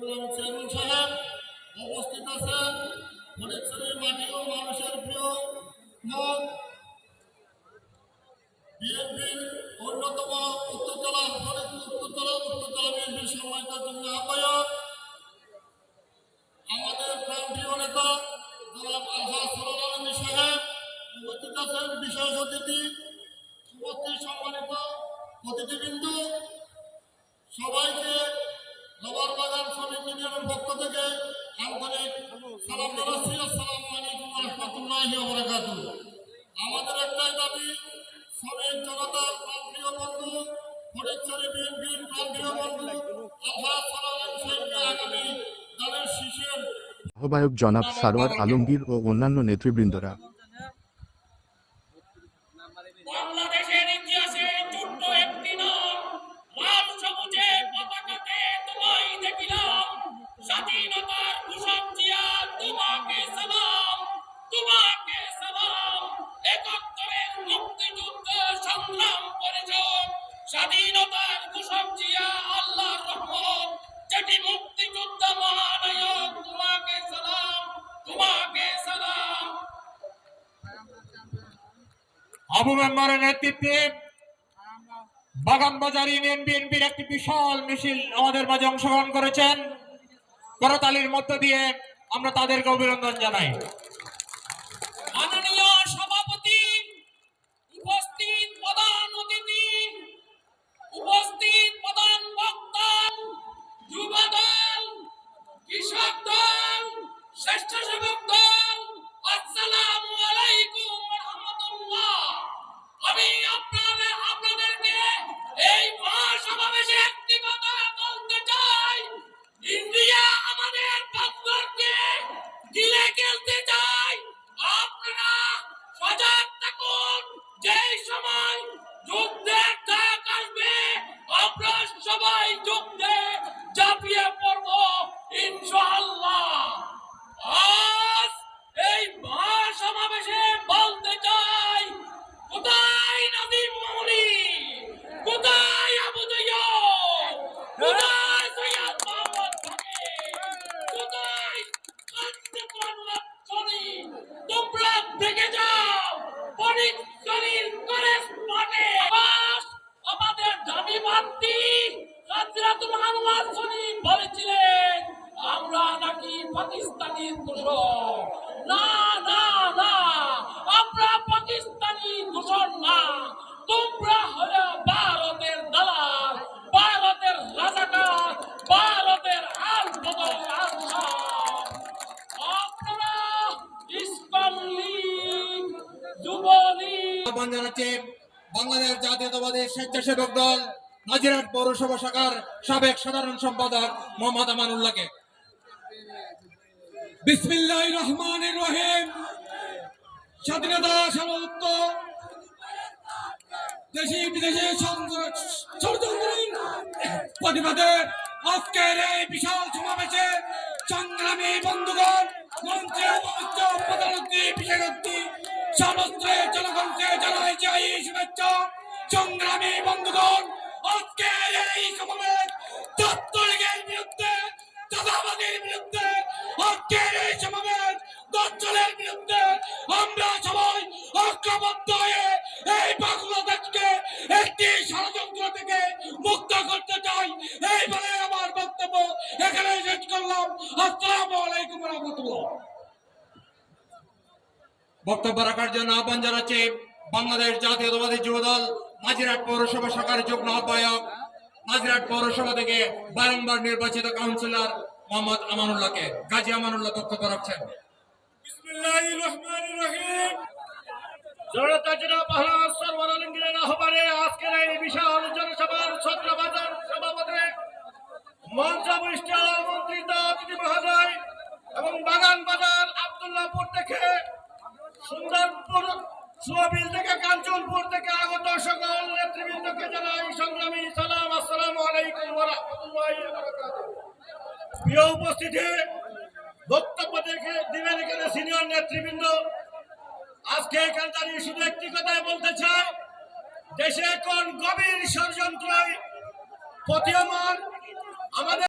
Chairman সাহেব উপস্থিত আছেন, ফটিকছড়ির মাটি ও মানুষের প্রিয় মুখ বিএনপির অন্যতম উত্তরতলা বিএনপির সম্মানিত যুগ্ম আহ্বায়ক, আমাদের প্রান্তীয় নেতা জনাব আলহাজ সরোয়ার আলমী সাহেব উপস্থিত আছেন, বিশেষ অতিথি উপস্থিত সম্মানিত অতিথিবৃন্দ, সবাইকে রবার বাগান শ্রমিক ইউনিয়নের পক্ষ থেকে আন্তরিক সালাম জানাচ্ছি। আসসালামু আলাইকুম ওয়া রাহমাতুল্লাহি ওয়া বারাকাতুহু। আমাদের একটাই দাবি, শ্রমিক জনতার প্রাণপ্রিয় বন্ধু, ফটিকছড়ি বিএনপির প্রাণপ্রিয় বন্ধু আলহাজ সরোয়ার আলম সাহেবকে আগামী দলের শীর্ষের আহ্বায়ক জনাব সারোয়ার আলমগীর ও অন্যান্য নেতৃবৃন্দরা বাংলাদেশের ইতিহাসে ছোট্ট একটি নাম, লাল সবুজে পতাকাতে তোমায় দেখিলাম, স্বাধীনতার ঘোষক জিয়া তোমাকে সালাম, তোমাকে সালাম। ৭১-এর মুক্তিযুদ্ধ সংগ্রাম করেছ, স্বাধীনতার ঘোষক জিয়া আল্লাহর রহমত, যেটি মুক্তিযুদ্ধ মহানায়ক, তোমাকে সালাম, তোমাকে সালাম। আবু মেম্বারের নেতৃত্বে বাগানবাজার ইউনিয়ন বিএনপির একটি বিশাল মিছিল আমাদের মাঝে অংশগ্রহণ করেছেন। করতালির মধ্য দিয়ে আমরা তাদেরকে অভিনন্দন জানাই। মাননীয় সভাপতি, উপস্থিত প্রধান অতিথি, উপস্থিত প্রধান বক্তা, যুব দল, কৃষক দল, স্বেচ্ছাসেবক দল, আসসালামু আলাইকুম ওয়া রাহমাতুল্লাহ। আমি আপনাদেরকে এই মহাসমাবেশে একটি কথা বলতে চাই, ইন্ডিয়া আমাদের বন্দরকে গিলে খেলতে চাই। আপনারা সজাগ থাকুন, যেই সময় যুদ্ধের ডাক আসবে আমরা সবাই যুদ্ধে ঝাঁপিয়ে পড়ব ইনশাআল্লাহ। আজ এই মহাসমাবেশে বলতে চাই, কোথায় নাদিম মামুনি, কোথায় আবু তৈয়ব, কোথায় সৈয়দ মোহাম্মদ সাকিব, কোথায় তোমরা থেকে যাও ফটিকছড়ির করেসপন্ডে। আমাদের দাবি মানতি হাজরাতুল আনোয়ার শরীফ বলেছিলেন আমরা নাকি পাকিস্তানি দূষণ। না না না, আমরা পাকিস্তানি দূষণ না, তোমরা হলো ভারতের দালাল, ভারতের রাজাকার, ভারতের আল বদল আনসার। আপনারা ইসলাম লীগ, যুবলীগ আহ্বান জানাচ্ছে বাংলাদেশ জাতীয়তাবাদী স্বেচ্ছাসেবক দল নাজিরহাট পৌরসভা শাখার সাবেক সাধারণ সম্পাদক মোহাম্মদ আমানুল্লাহকে। বিসমিল্লাহির রহমানির রহিম। স্বাধীনতা সার্বভৌমত্ব, দেশি বিদেশি ষড়যন্ত্রের প্রতিবাদে আজকের এই বিশাল সমাবেশে সংগ্রামী বন্ধুগণ, মঞ্চে উপস্থিত প্রধান অতিথি, বিশেষ অতিথি, সমস্ত জনগণকে জানাই যাই শুভেচ্ছা। সংগ্রামী বন্ধুগণ, আজকের এই সমাবেশ ছাত্রলীগের বিরুদ্ধে, চাঁদাবাজির বিরুদ্ধে, আজকের এই সমাবেশ দর্শনের বিরুদ্ধে। আমরা সবাই ঐক্যবদ্ধ হয়ে এই বাংলাদেশকে একটি ষড়যন্ত্র থেকে মুক্ত করতে চাই। এই বলে আমার বক্তব্য এখানে শেষ করলাম। আসসালামু আলাইকুম ওয়া রাহমাতুল্লাহ। বক্তব্য রাখার জন্য আহ্বান জানাচ্ছি বাংলাদেশ জাতীয়তাবাদী যুবদল নাজিরহাট পৌরসভা শাখার যুগ্ম আহ্বায়ক, নাজিরহাট পৌরসভা থেকে বারংবার নির্বাচিত কাউন্সিলর মোহাম্মদ আমানুল্লাহকে। গাজী আমানুল্লাহ বক্তব্য রাখছেন। বিসমিল্লাহির রহমানির রহিম। জনতা জনাব আলহাজ সরওয়ার আলমগীরের আহ্বানে আজকের এই বিশাল জনসভার ছত্রবাজার সভাপতি, মঞ্চবিষ্ট আমন্ত্রিত অতিথি মহোদয় এবং বাগানবাজার আব্দুল্লাহপুর থেকে, সুন্দরপুর, সোয়াবিল থেকে, কাঞ্চনপুর থেকে আগত সকল নেতৃবৃন্দকে জানাই সংগ্রামী সালাম। আসসালামু আলাইকুম ওয়া রাহমাতুল্লাহি ওয়া বারাকাতুহু। প্রিয় উপস্থিতি, বক্তব্য দিবেন এখানে সিনিয়র নেতৃবৃন্দ। আজকে এখানে দাঁড়িয়ে শুধু একটি কথাই বলতে চাই, দেশে এখন গভীর ষড়যন্ত্র প্রতীয়মান। আমাদের